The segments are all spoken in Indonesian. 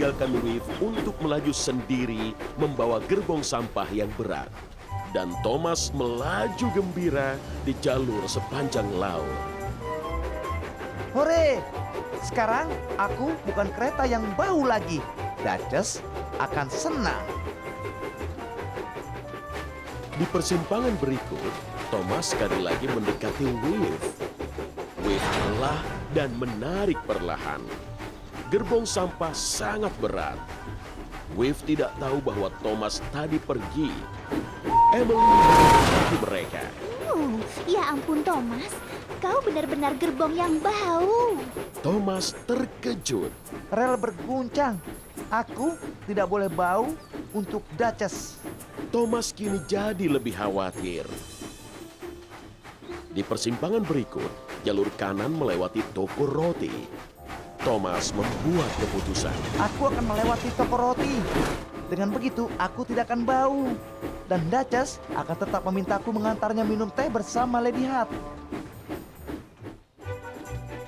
meninggalkan Wave untuk melaju sendiri membawa gerbong sampah yang berat. Dan Thomas melaju gembira di jalur sepanjang laut. Hore! Sekarang aku bukan kereta yang bau lagi. Duchess akan senang. Di persimpangan berikut, Thomas sekali lagi mendekati Wave. Wave lelah dan menarik perlahan. Gerbong sampah sangat berat. Wave tidak tahu bahwa Thomas tadi pergi. Emily mendekati mereka. Ya ampun Thomas, kau benar-benar gerbong yang bau. Thomas terkejut. Rel berguncang. Aku tidak boleh bau untuk Duchess. Thomas kini jadi lebih khawatir. Di persimpangan berikut, jalur kanan melewati toko roti. Thomas membuat keputusan. Aku akan melewati toko roti. Dengan begitu, aku tidak akan bau. Dan Duchess akan tetap memintaku mengantarnya minum teh bersama Lady Hart.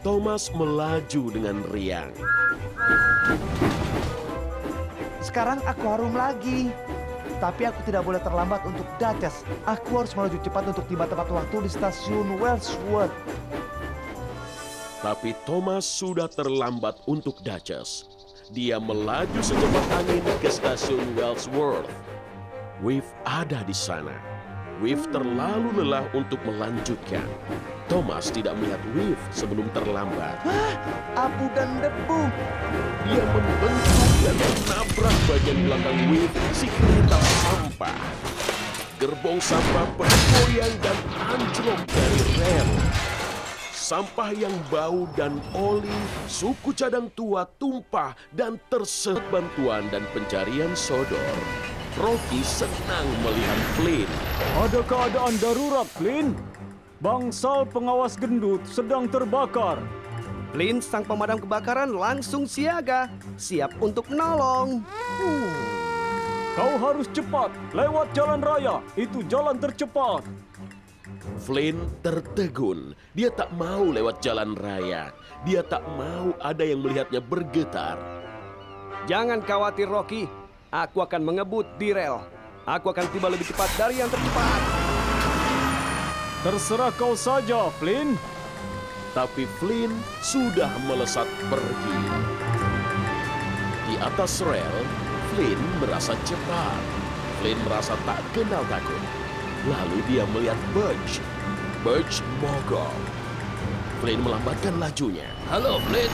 Thomas melaju dengan riang. Sekarang aku harum lagi. Tapi aku tidak boleh terlambat untuk Duchess. Aku harus melaju cepat untuk tiba tepat waktu di stasiun Wellsworth. Tapi Thomas sudah terlambat untuk Duchess. Dia melaju secepat angin ke stasiun Wellsworth. Wave ada di sana. Wave terlalu lelah untuk melanjutkan. Thomas tidak melihat Wave sebelum terlambat. Abu dan debu. Dia membentuk dan menabrak bagian belakang Wave si kereta sampah. Gerbong sampah bergoyang dan anjlok dari rel. Sampah yang bau dan oli, suku cadang tua tumpah dan tersedot bantuan dan pencarian sodor. Rocky senang melihat Flynn. Ada keadaan darurat, Flynn. Bangsal pengawas gendut sedang terbakar. Flynn, sang pemadam kebakaran, langsung siaga, siap untuk menolong. Kau harus cepat, lewat jalan raya. Itu jalan tercepat. Flynn tertegun. Dia tak mau lewat jalan raya. Dia tak mau ada yang melihatnya bergetar. Jangan khawatir, Rocky. Aku akan mengebut di rel. Aku akan tiba lebih cepat dari yang tercepat. Terserah kau saja, Flynn. Tapi Flynn sudah melesat pergi. Di atas rel, Flynn merasa cepat. Flynn merasa tak kenal takut. Lalu dia melihat Birch. Birch mogok. Flynn melambatkan lajunya. Halo, Flynn.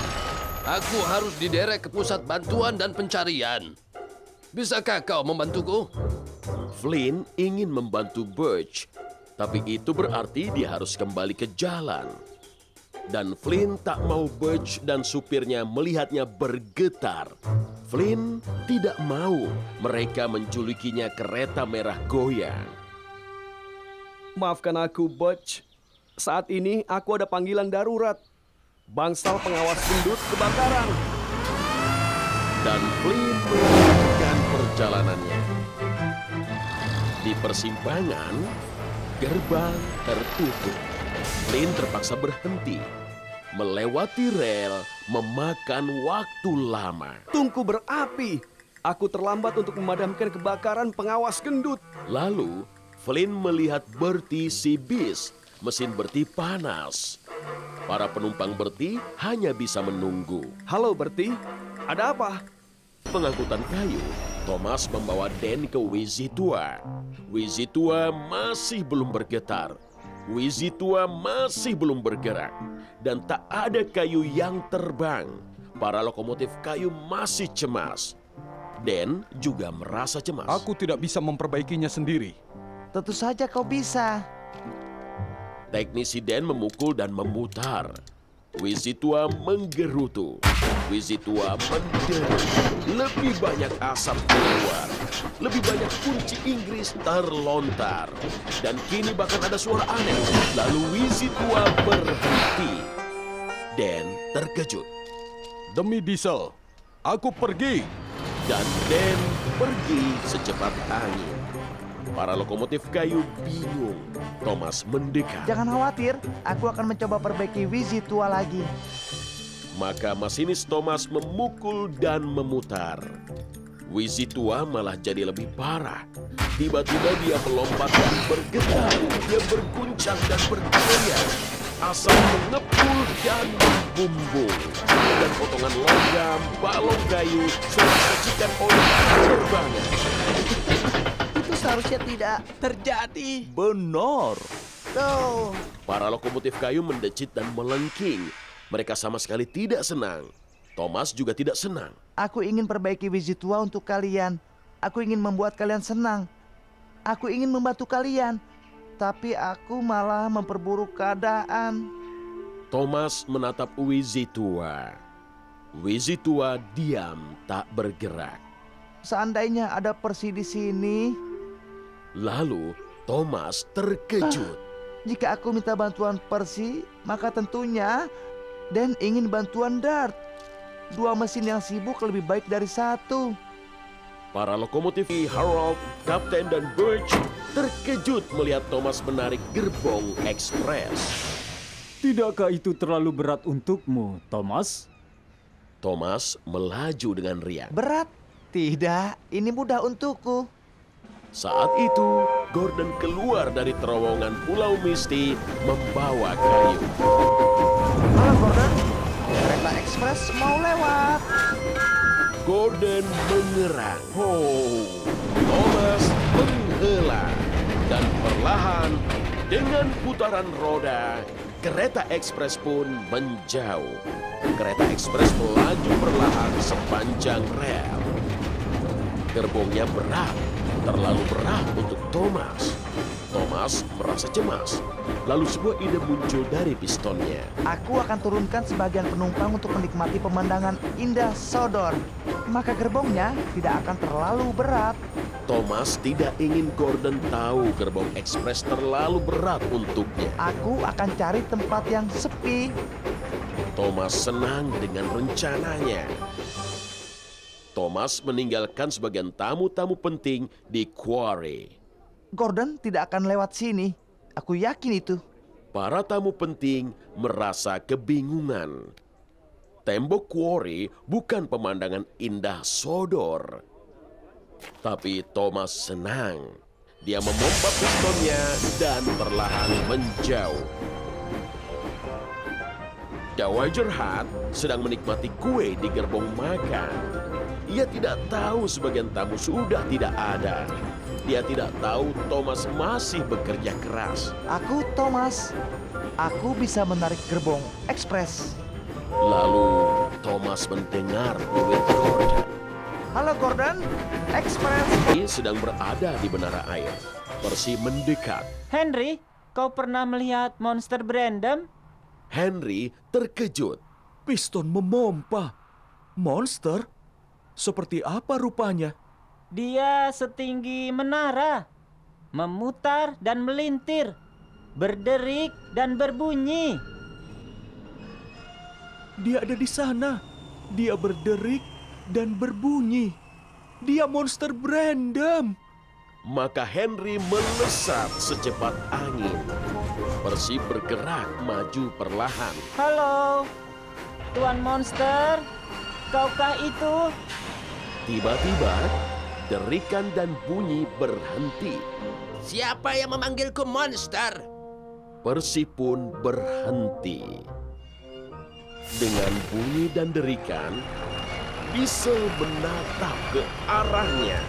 Aku harus diderek ke pusat bantuan dan pencarian. Bisakah kau membantuku? Flynn ingin membantu Birch, tapi itu berarti dia harus kembali ke jalan. Dan Flynn tak mau Birch dan supirnya melihatnya bergetar. Flynn tidak mau mereka menjulukinya kereta merah goyang. Maafkan aku, Birch. Saat ini aku ada panggilan darurat. Bangsal pengawas gendut kebakaran. Dan Flynn melanjutkan perjalanannya. Di persimpangan, gerbang tertutup. Flynn terpaksa berhenti. Melewati rel memakan waktu lama. Tungku berapi. Aku terlambat untuk memadamkan kebakaran pengawas gendut. Lalu, Flynn melihat Bertie si bis. Mesin Bertie panas. Para penumpang Bertie hanya bisa menunggu. Halo, Bertie. Ada apa? Pengangkutan kayu, Thomas membawa Dan ke Wizzy tua. Wizzy tua masih belum bergetar. Wizzy tua masih belum bergerak. Dan tak ada kayu yang terbang. Para lokomotif kayu masih cemas. Dan juga merasa cemas. Aku tidak bisa memperbaikinya sendiri. Tentu saja kau bisa. Teknisi Dan memukul dan memutar. Wizzy tua menggerutu. Wizzy tua menderu. Lebih banyak asap keluar. Lebih banyak kunci Inggris terlontar. Dan kini bahkan ada suara aneh. Lalu Wizzy tua berhenti. Dan terkejut. Demi diesel, aku pergi. Dan Dan pergi secepat angin. Para lokomotif kayu bingung. Thomas mendekat. Jangan khawatir, aku akan mencoba perbaiki Wizzy tua lagi. Maka masinis Thomas memukul dan memutar. Wheezy tua malah jadi lebih parah. Tiba-tiba dia melompat dan bergetar. Dia berguncang dan bergoyang. Asap mengepul dan membumbung. Dan potongan logam, balon kayu, serta percikan oleh terbangnya. Itu seharusnya tidak terjadi. Benar. Oh, Para lokomotif kayu mendecit dan melengking. Mereka sama sekali tidak senang. Thomas juga tidak senang. aku ingin perbaiki Wheezy tua untuk kalian. Aku ingin membuat kalian senang. Aku ingin membantu kalian. Tapi aku malah memperburuk keadaan. Thomas menatap Wheezy tua. Wheezy tua diam tak bergerak. Seandainya ada Percy di sini, Lalu Thomas terkejut. jika aku minta bantuan Percy, maka tentunya Dan ingin bantuan Dart. Dua mesin yang sibuk lebih baik dari satu. Para lokomotif Harold, Kapten, dan Birch terkejut melihat Thomas menarik gerbong ekspres. Tidakkah itu terlalu berat untukmu, Thomas? Thomas melaju dengan riang. Berat? Tidak, ini mudah untukku. Saat itu, Gordon keluar dari terowongan Pulau Misty membawa kayu. Halo Gordon, kereta ekspres mau lewat. Gordon mengerang. Thomas menghela. Dan perlahan, dengan putaran roda, kereta ekspres pun menjauh. Kereta ekspres melaju perlahan sepanjang rel. Gerbongnya berat, terlalu berat untuk Thomas. Thomas merasa cemas. Lalu sebuah ide muncul dari pistonnya. Aku akan turunkan sebagian penumpang untuk menikmati pemandangan indah Sodor. Maka gerbongnya tidak akan terlalu berat. Thomas tidak ingin Gordon tahu gerbong ekspres terlalu berat untuknya. Aku akan cari tempat yang sepi. Thomas senang dengan rencananya. Thomas meninggalkan sebagian tamu-tamu penting di quarry. Gordon tidak akan lewat sini. Aku yakin itu. Para tamu penting merasa kebingungan. Tembok quarry bukan pemandangan indah Sodor. Tapi Thomas senang. Dia memompa pistonnya dan perlahan menjauh. Dowager Hat sedang menikmati kue di gerbong makan. Ia tidak tahu sebagian tamu sudah tidak ada. Dia tidak tahu Thomas masih bekerja keras. Aku Thomas. Aku bisa menarik gerbong ekspres. Lalu Thomas mendengar peluit Gordon. Halo Gordon, ekspres. Ia sedang berada di menara air. Percy mendekat. Henry, kau pernah melihat monster Brandom? Henry terkejut. Piston memompa. Monster? Seperti apa rupanya? Dia setinggi menara, memutar dan melintir, berderik dan berbunyi. Dia ada di sana. Dia berderik dan berbunyi. Dia monster Brandom. Maka Henry melesat secepat angin. Percy bergerak maju perlahan. Halo, Tuan Monster, kaukah itu? Tiba-tiba, derikan dan bunyi berhenti. Siapa yang memanggilku monster? Percy pun berhenti. Dengan bunyi dan derikan, Diesel menatap ke arahnya.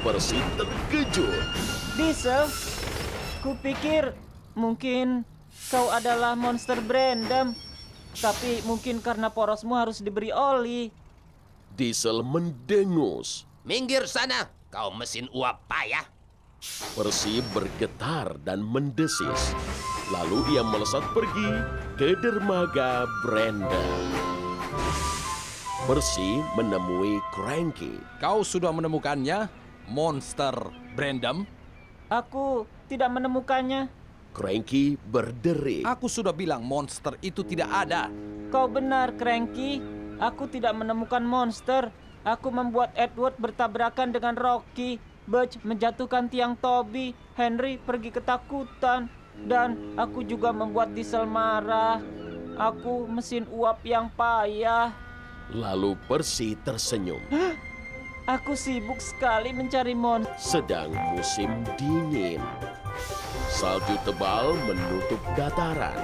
Percy terkejut. Diesel, kupikir mungkin kau adalah monster Brandom. Tapi mungkin karena porosmu harus diberi oli. Diesel mendengus. Minggir sana, kau mesin uap payah. Percy bergetar dan mendesis. Lalu ia melesat pergi ke dermaga Brenda. Percy menemui Cranky. Kau sudah menemukannya, monster Brandom? Aku tidak menemukannya. Cranky berderik. Aku sudah bilang monster itu tidak ada. Kau benar, Cranky. Aku tidak menemukan monster. Aku membuat Edward bertabrakan dengan Rocky. Butch menjatuhkan tiang Toby. Henry pergi ketakutan. Dan aku juga membuat Diesel marah. Aku mesin uap yang payah. Lalu Percy tersenyum. Aku sibuk sekali mencari monster. Sedang musim dingin. Salju tebal menutup dataran.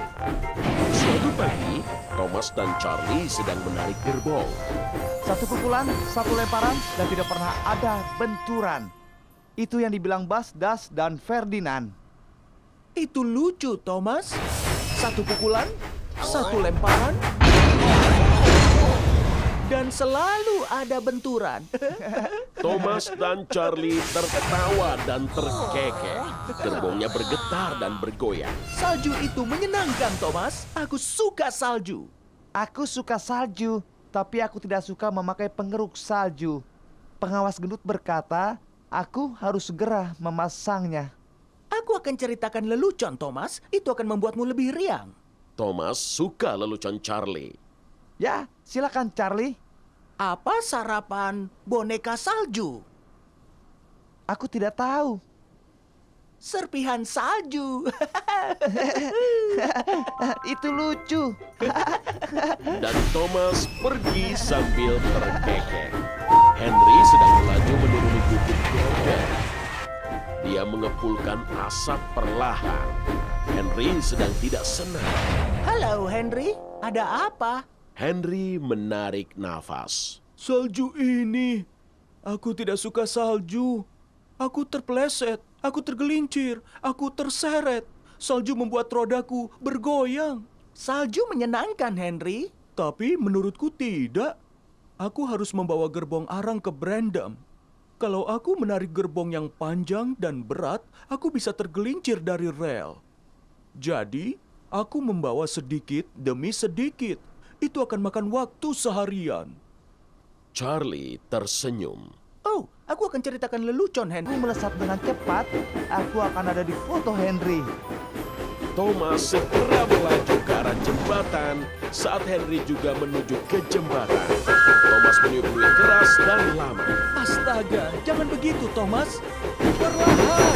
Suatu pagi, Thomas dan Charlie sedang menarik gerbong. Satu pukulan, satu lemparan, dan tidak pernah ada benturan. Itu yang dibilang Bas, Das, dan Ferdinand. Itu lucu, Thomas. Satu pukulan, satu lemparan, dan selalu ada benturan. Thomas dan Charlie tertawa dan terkekeh. Gerbongnya bergetar dan bergoyang. Salju itu menyenangkan, Thomas. Aku suka salju. Aku suka salju, tapi aku tidak suka memakai pengeruk salju. Pengawas gendut berkata, aku harus segera memasangnya. Aku akan ceritakan lelucon, Thomas. Itu akan membuatmu lebih riang. Thomas suka lelucon Charlie. Ya, silakan Charlie. Apa sarapan boneka salju? Aku tidak tahu. Serpihan salju. Itu lucu. Dan Thomas pergi sambil terkekeh. Henry sedang melaju menuruni bukit Gordon. Dia mengepulkan asap perlahan. Henry sedang tidak senang. Halo, Henry. Ada apa? Henry menarik nafas. Salju ini. Aku tidak suka salju. Aku terpeleset. Aku tergelincir. Aku terseret. Salju membuat rodaku bergoyang. Salju menyenangkan, Henry. Tapi menurutku tidak. Aku harus membawa gerbong arang ke Brandam. Kalau aku menarik gerbong yang panjang dan berat, aku bisa tergelincir dari rel. Jadi, aku membawa sedikit demi sedikit. Itu akan makan waktu seharian. Charlie tersenyum. Oh, aku akan ceritakan lelucon, Henry. Aku melesat dengan cepat, aku akan ada di foto Henry. Thomas segera melaju ke arah jembatan saat Henry juga menuju ke jembatan. Thomas meniup-niup keras dan lama. Astaga, jangan begitu, Thomas. Perlahan.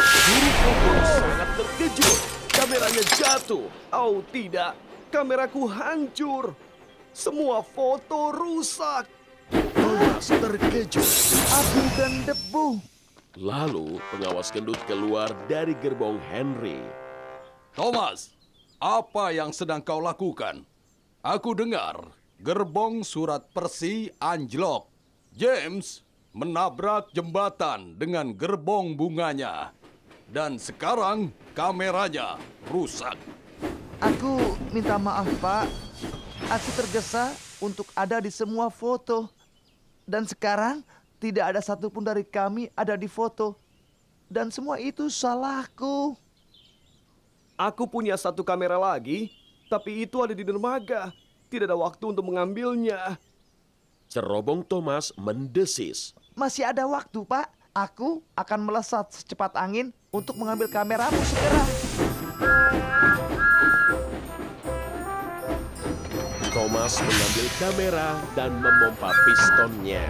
Guru Kobol sangat terkejut. Kameranya jatuh. Oh tidak, kameraku hancur. Semua foto rusak. Thomas terkejut. Abu dan debu. Lalu pengawas gendut keluar dari gerbong Henry. Thomas, apa yang sedang kau lakukan? Aku dengar gerbong surat Percy anjlok. James menabrak jembatan dengan gerbong bunganya. Dan sekarang kameranya rusak. Aku minta maaf, Pak. Aku tergesa untuk ada di semua foto. Dan sekarang tidak ada satupun dari kami ada di foto. Dan semua itu salahku. Aku punya satu kamera lagi, tapi itu ada di dermaga. Tidak ada waktu untuk mengambilnya. Cerobong Thomas mendesis. Masih ada waktu, Pak. Aku akan melesat secepat angin untuk mengambil kameramu segera. Thomas mengambil kamera dan memompa pistonnya.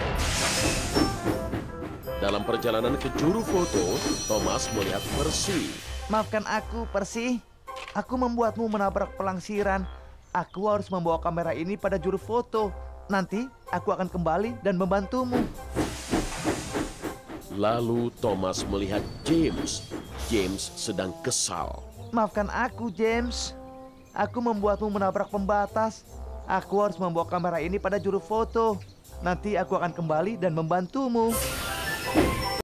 Dalam perjalanan ke juru foto, Thomas melihat Percy. Maafkan aku, Percy. Aku membuatmu menabrak pelangsiran. Aku harus membawa kamera ini pada juru foto. Nanti aku akan kembali dan membantumu. Lalu Thomas melihat James. James sedang kesal. Maafkan aku, James. Aku membuatmu menabrak pembatas. Aku harus membawa kamera ini pada juru foto. Nanti aku akan kembali dan membantumu.